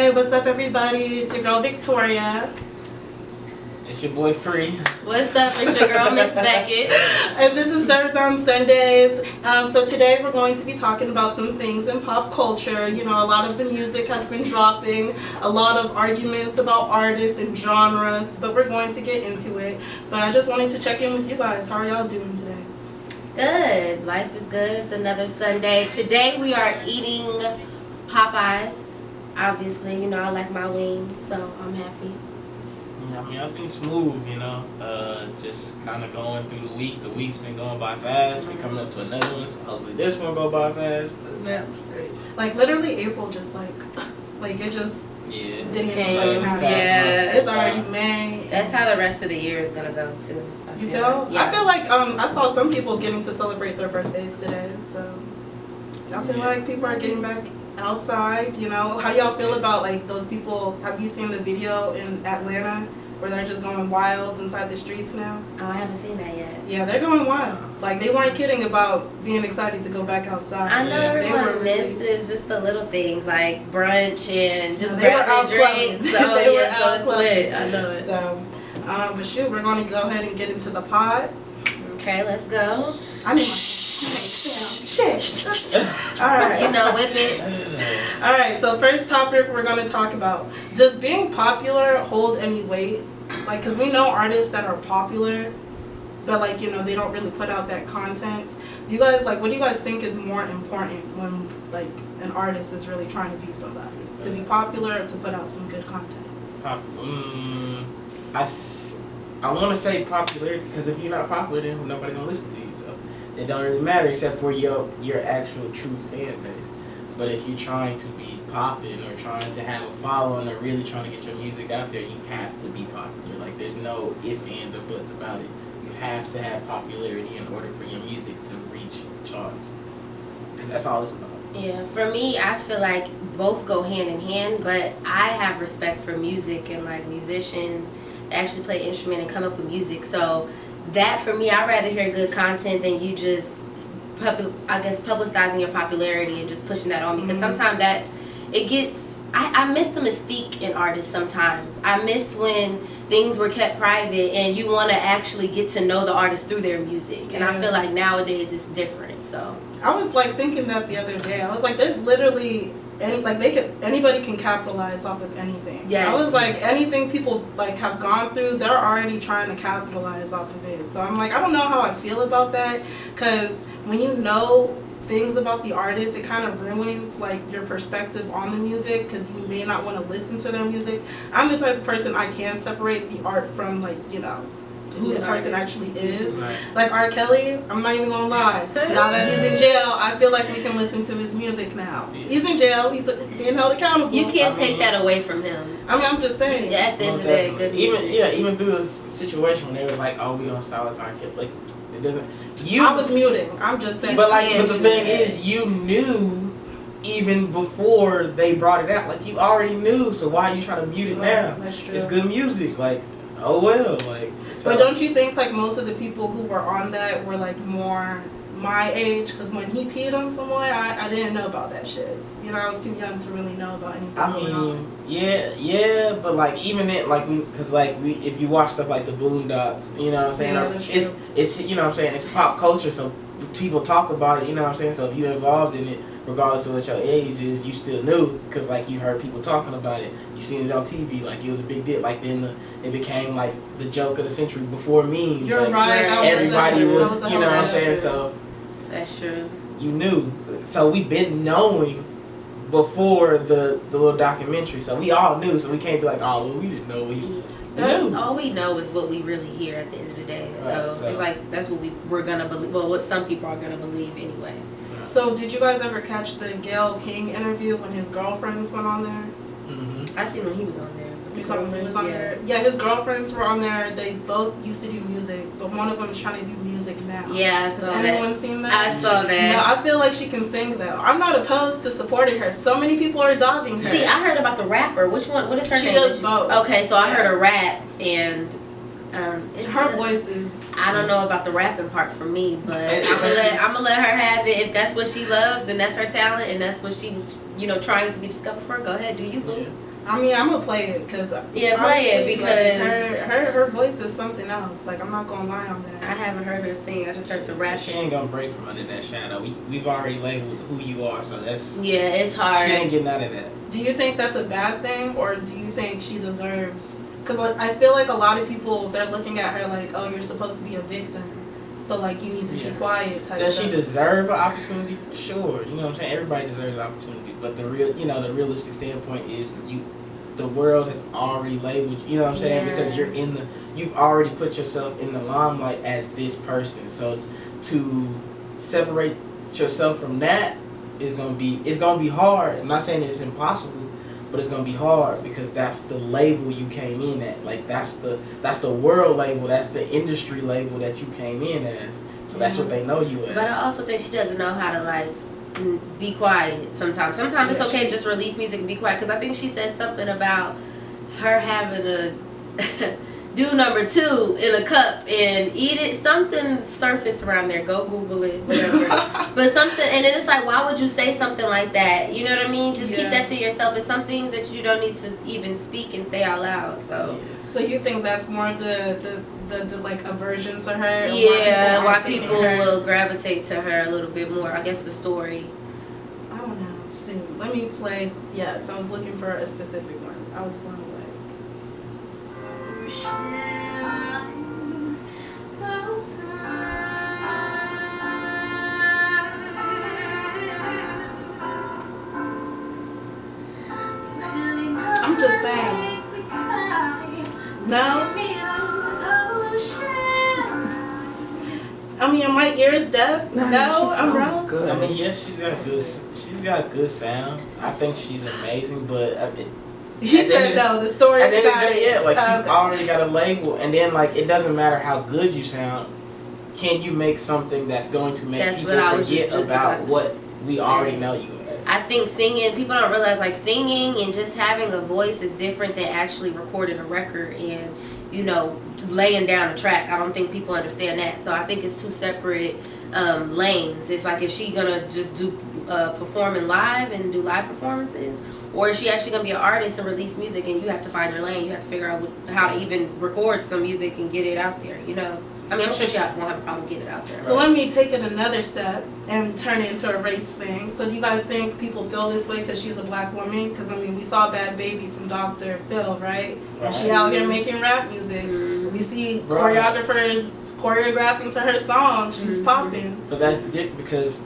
Hey, what's up, everybody? It's your girl Victoria. It's your boy Free. What's up? It's your girl Miss Beckett. And this is Served on Sundays. So today we're going to be talking about some things in pop culture. You know, a lot of the music has been dropping, a lot of arguments about artists and genres, but we're going to get into it. But I just wanted to check in with you guys. How are y'all doing today? Good. Life is good. It's another Sunday. Today we are eating Popeyes. Obviously, you know I like my wings, so I'm happy. Yeah, I mean, I've been smooth, you know. Just kind of going through the week. The week's been going by fast. We're coming up to another one, so hopefully this one go by fast. But that was great. Like, literally, April just, like it just didn't even fucking happen. Yeah, it's already May. That's how the rest of the year is going to go, too. You feel? Yeah. I feel like I saw some people getting to celebrate their birthdays today, so I feel like people are getting back outside, you know. How do y'all feel about like those people? Have you seen the video in Atlanta where they're just going wild inside the streets now? Oh, I haven't seen that yet. Yeah, they're going wild. Like, they weren't kidding about being excited to go back outside. I know everyone misses just the little things like brunch and just grabbing drinks. So it's lit. I know it. So, but shoot, we're going to go ahead and get into the pod. Okay, let's go. I need my shit. All right. You know, whip it. All right. So first topic we're going to talk about: does being popular hold any weight? Like, cause we know artists that are popular, but like, you know, they don't really put out that content. Do you guys like? What do you guys think is more important when like an artist is really trying to be somebody? To be popular or to put out some good content? I want to say popularity, because if you're not popular, then nobody gonna listen to you. So it don't really matter except for your actual true fan base. But if you're trying to be popping or trying to have a following or really trying to get your music out there, you have to be popular. Like, there's no ifs, ands, or buts about it. You have to have popularity in order for your music to reach charts. Because that's all it's about. Yeah, for me, I feel like both go hand in hand, but I have respect for music and like musicians that actually play an instrument and come up with music. So that for me, I'd rather hear good content than you just publicizing your popularity and just pushing that on me. Because sometimes I miss the mystique in artists sometimes. I miss when things were kept private and you want to actually get to know the artist through their music. And I feel like nowadays it's different. So I was like thinking that the other day. I was like, there's literally anybody can capitalize off of anything. Yes. I was like, anything people like have gone through, they're already trying to capitalize off of it. So I'm like, I don't know how I feel about that, because when you know things about the artist, it kind of ruins like your perspective on the music, because you may not want to listen to their music. I'm the type of person, I can separate the art from, like, you know, who the person actually is. Right. Like R. Kelly, I'm not even gonna lie. Now that he's in jail, I feel like we can listen to his music now. He's in jail. He's being held accountable. You can't take that away from him. I mean, I'm just saying. Yeah, at the end of the day, good music. Even through this situation when they was like, "Oh, we gonna silence R. Kelly," like it doesn't. I was muting. I'm just saying. But the thing is, you knew even before they brought it out. Like, you already knew. So why are you trying to mute it now? That's true. It's good music. Like, oh well. Like. So. But don't you think like most of the people who were on that were like more my age? Because when he peed on someone, I didn't know about that shit. You know, I was too young to really know about anything going on. Yeah, but like even then, like if you watch stuff like the Boondocks, you know what I'm saying? Yeah, it's you know what I'm saying, it's pop culture, so people talk about it, you know what I'm saying? So if you're involved in it, regardless of what your age is, you still knew, because like you heard people talking about it, you seen it on TV, like it was a big deal. Like then it became like the joke of the century before memes. You're like, right. Everybody was you know what I'm saying? So that's true. You knew. So we've been knowing before the little documentary, so we all knew. So we can't be like, oh, well, we didn't know. We knew. All we know is what we really hear at the end of the day. So it's like that's what we're gonna believe. Well, what some people are gonna believe anyway. So did you guys ever catch the Gayle King interview when his girlfriends went on there? I seen when he was on there. Yeah, his girlfriends were on there. They both used to do music, but one of them is trying to do music now. Yeah, I saw that. Has anyone seen that? I saw that. No, I feel like she can sing though. I'm not opposed to supporting her. So many people are dogging her. See, I heard about the rapper. Which one? What is her name? She does both. Okay, so I heard a rap, and her voice is. I don't know about the rapping part for me, but I'm gonna let her have it. If that's what she loves and that's her talent and that's what she was, trying to be discovered for, go ahead, do you, boo. I mean, I'm gonna play it because play it because her voice is something else. Like, I'm not gonna lie on that. I haven't heard her sing. I just heard the rap. She ain't gonna break from under that shadow. We've already labeled who you are, so that's it's hard. She ain't getting out of that. Do you think that's a bad thing, or do you think she deserves? Because like, I feel like a lot of people, they're looking at her like, oh, you're supposed to be a victim, so like you need to be quiet. Type Does stuff. she deserve an opportunity? Sure, you know what I'm saying. Everybody deserves an opportunity, but the realistic standpoint is the world has already labeled you. You know what I'm saying? Because you've already put yourself in the limelight as this person. So to separate yourself from that it's gonna be hard. I'm not saying that it's impossible, but it's gonna be hard because that's the label you came in at. Like that's the world label, that's the industry label that you came in as. So that's what they know you as. But I also think she doesn't know how to like be quiet sometimes. Sometimes it's okay to just release music and be quiet, because I think she said something about her having to do number 2 in a cup and eat it. Something surfaced around there. Go Google it, whatever. But something, and then it's like, why would you say something like that? You know what I mean? Just keep that to yourself. It's some things that you don't need to even speak and say out loud. So you think that's more the like aversion to her? Yeah, why people will gravitate to her a little bit more. I guess the story. I don't know. Soon. Let me play. Yes, I was looking for a specific one. I was blown away. I'm just saying. No. I mean, are my ears deaf? No, I'm wrong. Good. I mean, yes, she's got good sound. I think she's amazing, but I mean, he said no. The story's at the end of got the day, it. yeah, like she's already got a label, and then like it doesn't matter how good you sound. Can you make something that's going to make people forget about what we already know you as? I think singing, people don't realize like singing and just having a voice is different than actually recording a record and, you know, laying down a track. I don't think people understand that. So I think it's two separate lanes. It's like, is she gonna just do performing live and do live performances, or is she actually gonna be an artist and release music? And you have to find your lane. You have to figure out how to even record some music and get it out there. You know, I mean, I'm sure she won't have a problem getting it out there. So let me take it another step and turn it into a race thing. So do you guys think people feel this way because she's a black woman? Because I mean, we saw Bad Baby from Dr. Phil, right? And she out here making rap music. We see choreographers choreographing to her song. She's popping. But that's different because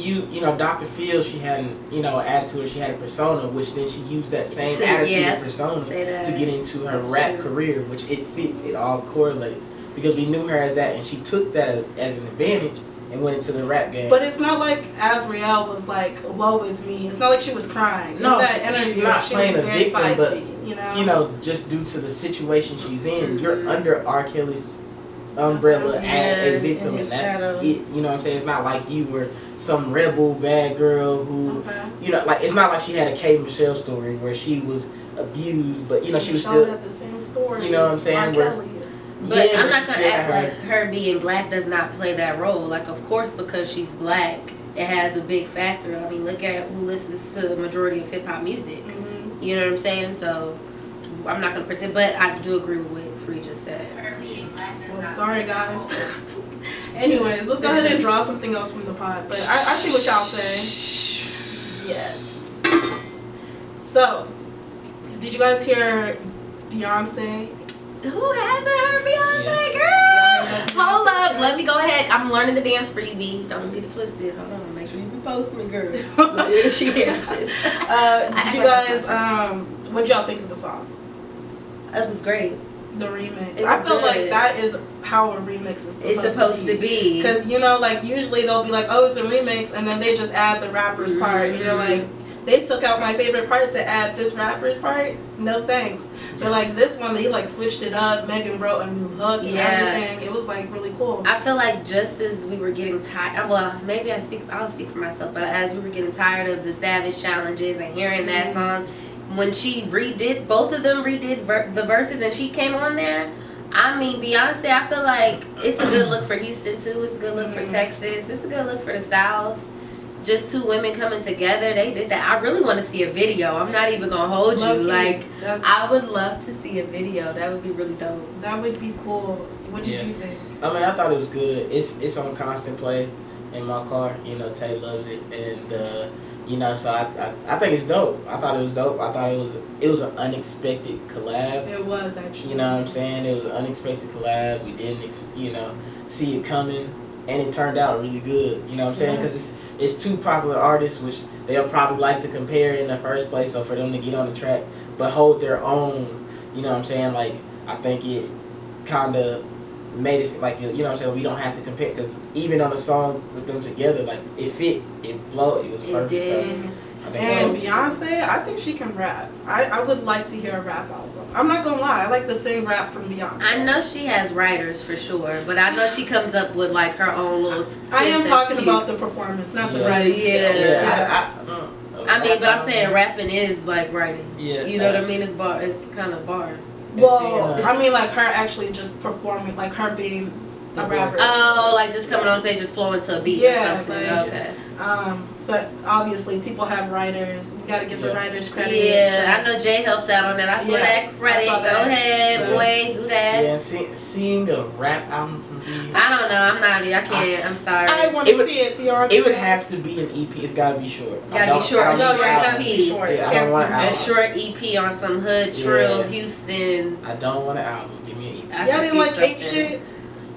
you know, Dr. Phil, she had attitude, she had a persona, which then she used that same attitude and persona to get into her rap career, which it fits, it all correlates. Because we knew her as that, and she took that as an advantage and went into the rap game. But it's not like Azriel was like, woe is me. It's not like she was crying. No, that interview, she's not playing a very victim, feisty, but, you know, just due to the situation she's in, you're under R. Kelly's umbrella as a victim, and that's it. You know what I'm saying? It's not like you were some rebel bad girl who, you know, like it's not like she had a K. Michelle story where she was abused, but you know she was still had the same story. You know what I'm saying? But I'm not gonna act like her being black does not play that role. Like, of course, because she's black, it has a big factor. I mean, look at who listens to the majority of hip hop music. You know what I'm saying? So I'm not gonna pretend, but I do agree with what Free just said. Well, sorry guys. Anyways, let's go ahead and draw something else from the pot. But I see what y'all say. Yes. So, did you guys hear Beyonce? Who hasn't heard Beyonce, girl? Hold up, let me go ahead. I'm learning the dance for you, B. Don't get it twisted. Hold on, make sure you post me, girl. If she hears this. Did you guys? What did y'all think of the song? That was great. The remix. I feel like that is how a remix is supposed to be. Because, you know, like, usually they'll be like, oh, it's a remix, and then they just add the rapper's part. And you're like, they took out my favorite part to add this rapper's part? No thanks. But, like, this one, they, like, switched it up. Megan wrote a new hook and everything. It was, like, really cool. I feel like just as we were getting tired, well, maybe I'll speak for myself, but as we were getting tired of the Savage challenges and hearing that song, when she both of them redid the verses and she came on there, I mean, Beyonce, I feel like it's a good look for Houston too. It's a good look for Texas. It's a good look for the South. just two women coming together. They did that. I really want to see a video. I'm not even gonna hold you. Low-key, Like, that's- I would love to see a video. That would be really dope. That would be cool. What did you think? I mean, I thought it was good. It's on constant play in my car. You know, Tay loves it, and you know, so I think it's dope. I thought it was dope. I thought it was an unexpected collab. It was actually. You know what I'm saying? It was an unexpected collab. We didn't, see it coming, and it turned out really good. You know what I'm saying? Because it's two popular artists, which they'll probably like to compare in the first place. So for them to get on the track, but hold their own, you know what I'm saying? Like, I think it kind of made it like, you know what I'm saying? We don't have to compare, because even on the song with them together, like, it fit, it flowed, it was perfect. It did. So I think And that was Beyonce, I think she can rap. I would like to hear a rap album. I'm not gonna lie, I like the same rap from Beyonce. I know she has writers for sure, but I know she comes up with like her own little twist. I am that's talking cute. about the performance, not the Yeah. writing Yeah. skills. I mean, but I'm saying rapping is like writing. Yeah. You know what I mean? It's kind of bars. Well, I mean, like her actually just performing, like her being a rapper. Oh, like just coming on stage, just flowing to a beat Yeah, or something. like- Okay. But obviously, people have writers. We got to give the writers credit. Yeah, I know Jay helped out on that. I saw Yeah, that credit. I saw Go that. ahead, So- boy, do that. Yeah, seeing a rap album from Beyonce. I don't know. I'm not. I can't. I'm sorry. I want It to would- see it, Beyonce. It would have to be an EP. It's gotta be short. Gotta be short. I don't No, want it an has album. to be short. Yeah, I Can't don't want be- an A album. short EP on some hood trill, Yeah. Houston. I don't want an album. Give me an EP. I Y'all can didn't see like Ape something. Shit?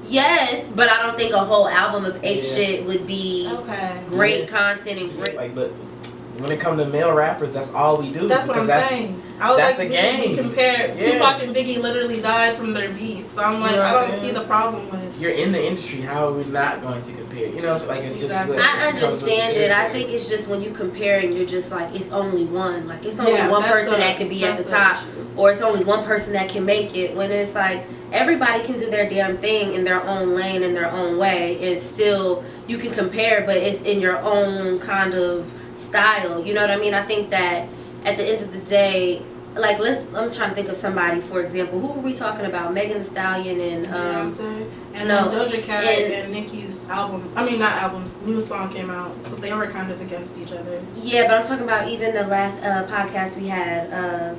Yes, but I don't think a whole album of Ape Yeah. Shit would be Okay. great Yeah. content and great. Like, but when it comes to male rappers, that's all we do. That's what I'm because saying. I was that's like, the we game. compare Yeah. Tupac and Biggie literally died from their beef, so I'm like, You know I what I'm don't see saying? the problem with. You're in the industry. How are we not going to compare? You know, what I'm saying? Like, it's Exactly. just. I What it comes with the understand it. I territory. think it's just when you compare and you're just like, it's only one. Like, it's only Yeah, one that's person the- that can be at the that's top, issue. or it's only one person that can make it. When it's like, everybody can do their damn thing in their own lane, in their own way, and still, you can compare, but it's in your own kind of style. You know what I mean? I think that at the end of the day, like, I'm trying to think of somebody, for example. Who were we talking about? Megan Thee Stallion and Beyonce. And no, then Doja Cat and- and Nicki's album, I mean, not albums, new song came out, so they were kind of against each other. yeah, but I'm talking about even the last podcast we had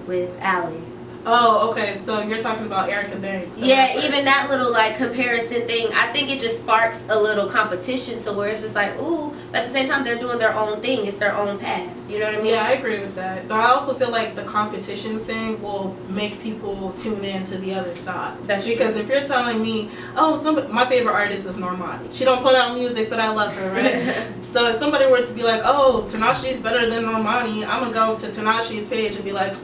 with Allie. Oh, okay, so you're talking about Erica Banks. the Yeah, rapper. even that little like comparison thing, I think it just sparks a little competition to where it's just like, ooh, but at the same time they're doing their own thing. It's their own path. You know what I mean? Yeah, I agree with that. But I also feel like the competition thing will make people tune in to the other side. That's because true. if you're telling me, oh, my favorite artist is Normani. She don't put out music, but I love her, right? So if somebody were to be like, oh, Tinashe is better than Normani, I'm gonna go to Tinashe's page and be like,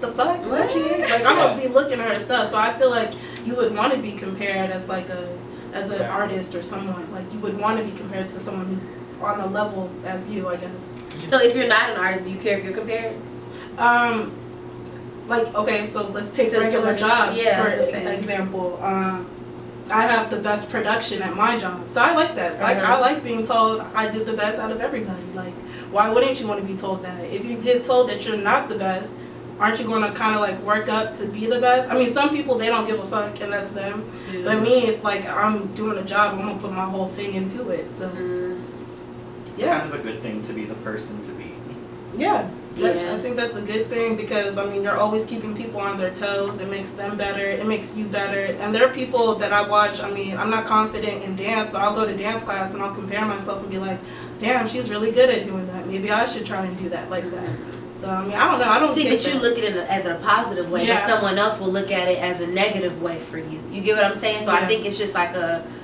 the fuck? What? She ain't? Like, I'm gonna be looking at her stuff. So I feel like you would want to be compared as like an artist or someone. Like you would want to be compared to someone who's on a level as you, I guess. So if you're not an artist, do you care if you're compared? Like, okay, so let's take To regular what- jobs yeah, for that's what I'm saying. example. I have the best production at my job, so I like that. Like, Uh-huh. I like being told I did the best out of everybody. Like, why wouldn't you want to be told that? If you get told that you're not the best, aren't you going to kind of like work up to be the best? I mean, some people, they don't give a fuck, and that's them. But me, if like I'm doing a job, I'm gonna put my whole thing into it. So It's yeah, kind of a good thing to be the person to be. yeah. Yeah. I think that's a good thing because I mean you're always keeping people on their toes. It makes them better. It makes you better. And there are people that I watch. I mean, I'm not confident in dance, but I'll go to dance class and I'll compare myself and be like, "Damn, she's really good at doing that. Maybe I should try and do that like that." So I mean, I don't know. I don't See, take but you that. look at it as a positive way, Yeah. but someone else will look at it as a negative way for you. You get what I'm saying? So I Yeah. think it's just like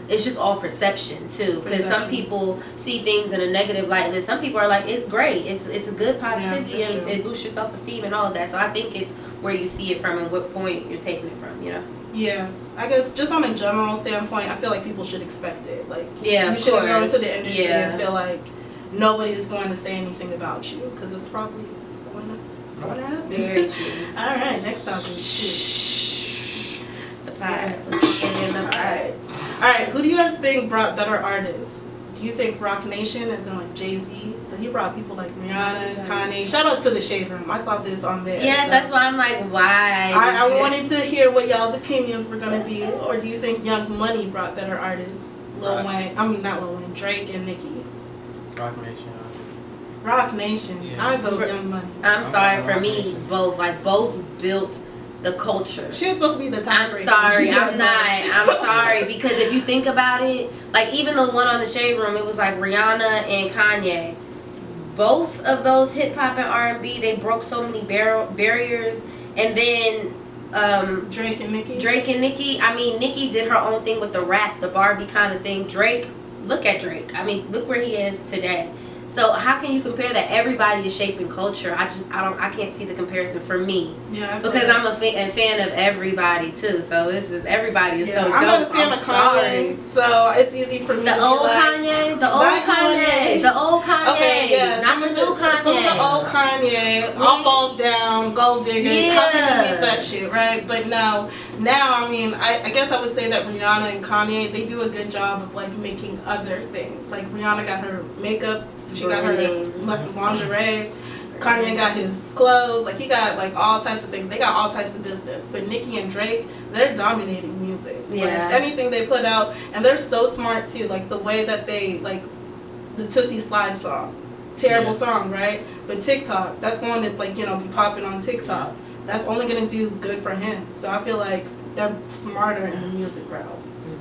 it's just all perception too. Because some Perception. people see things in a negative light, and then some people are like, it's great, it's a good positivity, that's and true. it boosts your self esteem and all of that. So I think it's where you see it from and what point you're taking it from. You know? Yeah, I guess just on a general standpoint, I feel like people should expect it. Like Yeah, you of shouldn't go into course. the industry Yeah. and feel like nobody's going to say anything about you because it's probably going to happen. Very true. All right, next topic. Shoot. The pie. Let's get in the All pie. right. All right, who do you guys think brought better artists? Do you think Rock Nation, as in like Jay-Z? So he brought people like Rihanna, Kanye. Shout out to the Shade Room. I saw this on there. Yes, so that's why I'm like, why? I wanted to hear what y'all's opinions were gonna be. Or do you think Young Money brought better artists? Lil Right. Wayne, I mean not Lil Wayne, Drake and Nicki. Rock Nation. Rock Nation. Yeah. I vote Young Money. I'm sorry, I'm for Roc me, Nation. both. Like, both built the culture. She was supposed to be the I'm tiebreaker. sorry, She's I'm the- not. I'm sorry, because if you think about it, like even the one on the Shade Room, it was like Rihanna and Kanye. Both of those hip hop and R&B, they broke so many barriers. And then Drake and Nicki. Drake and Nicki. I mean, Nicki did her own thing with the rap, the Barbie kind of thing. Drake, look at Drake. I mean, look where he is today. So how can you compare that? Everybody is shaping culture. I can't see the comparison for me. Yeah, I feel Because like- I'm a fan of everybody too, so it's just everybody is Yeah, so dope. I'm not a fan of sorry. Kanye, so it's easy for me The to be old like, Kanye, the old Bye, Kanye, Kanye. the old Kanye, Okay, yeah, not some the of new Kanye. Some of the old Kanye, all falls down, gold digger. How can you beat that shit, right? But now, I mean, I guess I would say that Rihanna and Kanye, they do a good job of like making other things. Like Rihanna got her makeup, she got her Branding. lingerie. Kanye got his clothes, like he got like all types of things. They got all types of business. But Nicki and Drake, they're dominating music. Yeah. Like anything they put out, and they're so smart too. Like the way that they like the Tootsie Slide song, terrible Yeah. song, right? But TikTok, that's going to like be popping on TikTok. That's only gonna do good for him. So I feel like they're smarter in the music realm.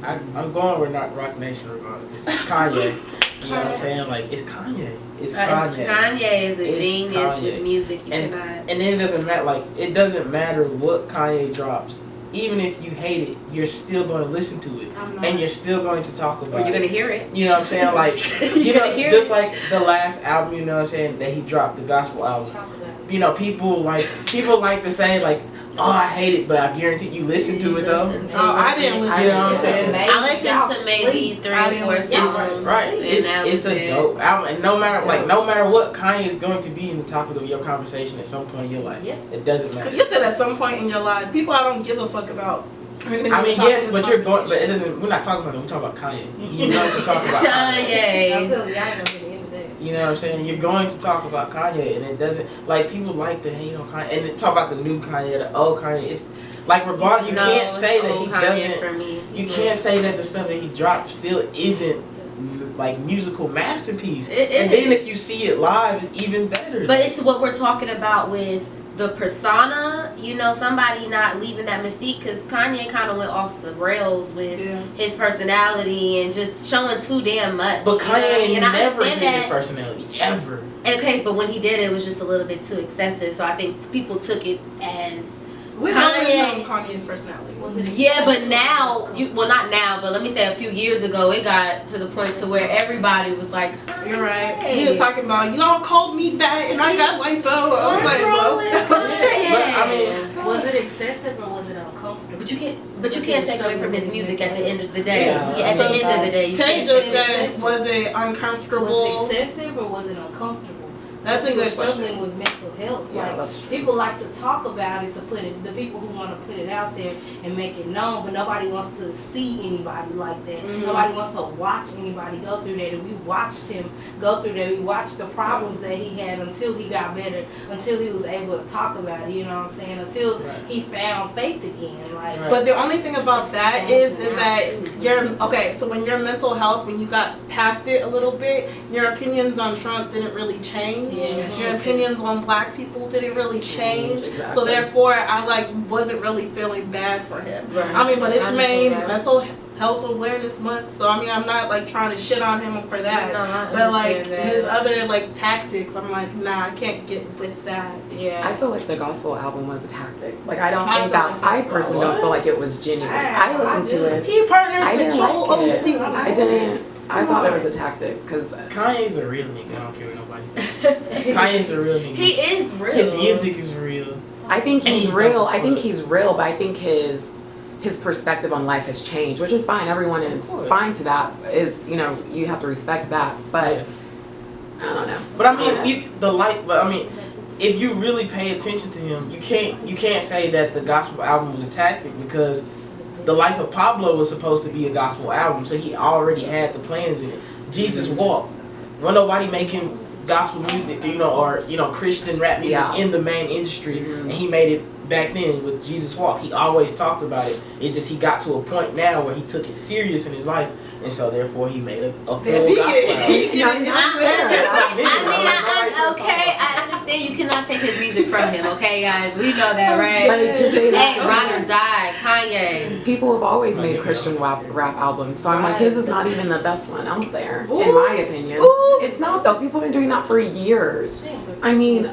I'm going with not Rock Nation regardless. It's Kanye. You know what I'm saying? Like it's Kanye. It's Kanye. Kanye is a It's genius Kanye. with music. You And- cannot. And then it doesn't matter. Like it doesn't matter what Kanye drops. Even if you hate it, you're still going to listen to it, I'm not. and you're still going to talk Or about you're it. gonna hear it. You know what I'm saying? Like You're you know, gonna hear just it. like the last album. You know what I'm saying? That he dropped, the gospel album. You know, people like to say like, oh, I hate it, but I guarantee you listen to it though. Oh, I didn't listen You know to what I'm it. saying? I listened to maybe 3 I or didn't 4 listen to songs. it. Right, and it's that was a it. dope album, and no matter what Kanye is going to be in the topic of your conversation at some point in your life, it doesn't matter. You said at some point in your life, people I don't give a fuck about. are gonna I be mean, talking yes, in but the you're going, but it conversation. doesn't. We're not talking about him. We're talking about Kanye. You know what you're talking about. Kanye. You know what I'm saying? You're going to talk about Kanye, and it doesn't like people like to hate on Kanye, and then talk about the new Kanye, the old Kanye. It's like regardless, you No, can't it's say that old he Kanye doesn't. for me. You can't say that the stuff that he dropped still isn't like musical masterpiece. It and is. then if you see it live, it's even better. But it's what we're talking about with the persona, somebody not leaving that mystique, because Kanye kind of went off the rails with Yeah. his personality and just showing too damn much. But you know what I Kanye mean? And I never understand hid his that. personality ever. Okay, but when he did it was just a little bit too excessive, so I think people took it as We've always Kanye- known Kanye's personality. yeah, but now, not now, but let me say a few years ago, it got to the point to where everybody was like, You're right. Hey. He was talking about, y'all called me fat and I got lipo. I was like, well, But I mean, Was it excessive or was it uncomfortable? but you can't take away from his music at the end of the day. Yeah. At the end of the day, you Tay can't just say- said, was it uncomfortable? Was it excessive or was it uncomfortable? That's a People good struggling question. with mental health. Yeah, Like that's true. people like to talk about it, to put it. The people who want to put it out there and make it known, but nobody wants to see anybody like that. Mhm. Nobody wants to watch anybody go through that. And we watched him go through that. We watched the problems that he had until he got better, until he was able to talk about it. You know what I'm saying? Until Right. he found faith again. Like. Right. But the only thing about that is that so when your mental health, when you got past it a little bit, your opinions on Trump didn't really change. Yeah. Your opinions on black people didn't really change. So Exactly. therefore, I wasn't really feeling bad for him. Right. I mean, but it's I May understand that. Mental Health Awareness Month, so I mean, I'm not trying to shit on him for that. No, I But like understand that. his other tactics, I'm like, nah, I can't get with that. Yeah. I feel like the gospel album was a tactic. Like I don't I think feel that like I that's personally don't feel like it was genuine. I listened to it. He partnered I with didn't Joel like it. Osteen. I didn't. I thought it was a tactic because Kanye's a real nigga. I don't care what nobody says. Kanye's a real nigga. He is real. His music is real. I think And he's he's real. dope as I think fuck. he's real, but I think his perspective on life has changed, which is fine. Everyone is Of course. fine to that. You have to respect that. But Yeah. I don't know. But I mean, if you really pay attention to him, you can't say that the gospel album was a tactic because The Life of Pablo was supposed to be a gospel album, so he already had the plans in it. Jesus Walk. Wasn't nobody making gospel music, or Christian rap music Yeah. in the main industry, and he made it back then with Jesus Walk. He always talked about it. It's just he got to a point now where he took it serious in his life, and so therefore he made a full gospel album. Okay, I understand you cannot take his music from him, okay, guys? We know that, right? Like, just say that. Hey, Ride or Die, Kanye. People have always made Christian rap albums, so I'm like, his is not even the best one out there, in my opinion. Ooh. It's not though. People have been doing that for years. I mean,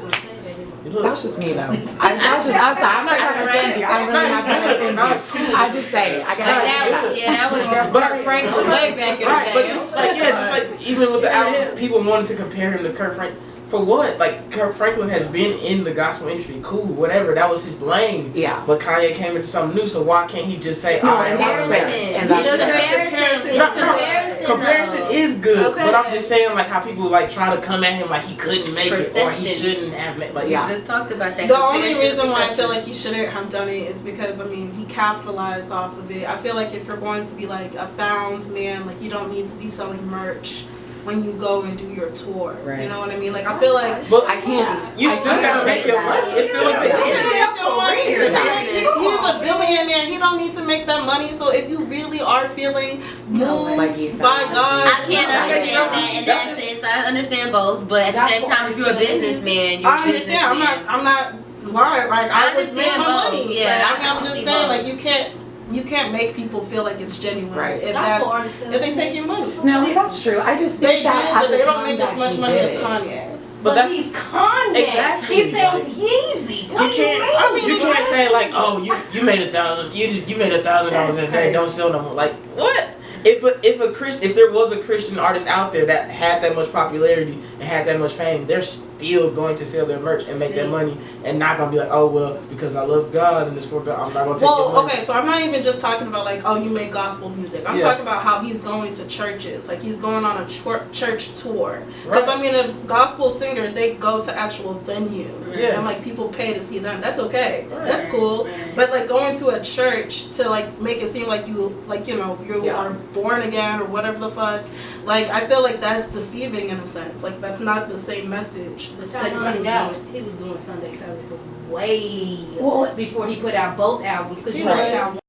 that's just me though. That's just us. I'm not trying to offend you. I'm really not trying to offend you. I just say I But gotta. that was on some Kirk Franklin way back in the Right, but day. just like even with the album, people wanted to compare him to Kirk Franklin. For what? Like, Kirk Franklin has been in the gospel industry, cool, whatever. That was his lane. Yeah. But Kanye came into something new, so why can't he just say, No, all right, and that's I'm fair. fair. And that's It's fair. comparison. It's No, comparison. comparison though. is good, Okay. but I'm just saying like how people like try to come at him like he couldn't make it or he Perception. shouldn't have made like Yeah. We just talked about that. The only comparison reason why I feel perception. like he shouldn't have done it is because, I mean, he capitalized off of it. I feel like if you're going to be like a found man, like you don't need to be selling merch when you go and do your tour. Right. You know what I mean? Like I feel like But I can't. you still gotta make your money. It's still a business. It's a business. he's a billionaire. He don't need to make that money. So if you really are feeling moved Like you by found. God, I can't That makes understand sense. that in That's that just- sense. I understand both, but at the same time, if you're a businessman, you're I a understand. businessman. I'm not lying. Like I I was making understand my both. money. Yeah, Like, I'm I just see saying, both. like you can't make people feel like it's genuine. Right. If Gospel that's artists if they take your money. No, that's true. I just They think do, that at but the they don't time make as that much he money did as it- Kanye. But that's he's Kanye. Exactly. He sells Yeezys. What you do you can't. mean? You can't say like, oh, you made $1,000. You made $1,000 in a day. Don't sell no more. Like what? If there was a Christian artist out there that had that much popularity and had that much fame, they're still going to sell their merch and make that money and not gonna be like, oh well, because I love God and it's for God, I'm not gonna take your Well, money. okay, so I'm not even just talking about like, oh, you make gospel music. I'm Yeah. talking about how he's going to churches, like he's going on a church tour. Because Right. I mean, if gospel singers, they go to actual venues Yeah. and like people pay to see them. That's okay. Right. That's cool. Right. But like going to a church to like make it seem like you Yeah. are born again or whatever the fuck. Like I feel like that's deceiving in a sense. Like that's not the same message. But that y'all you're know doing. he was doing Sunday service way Well, before he put out both albums. Because you Right. know he got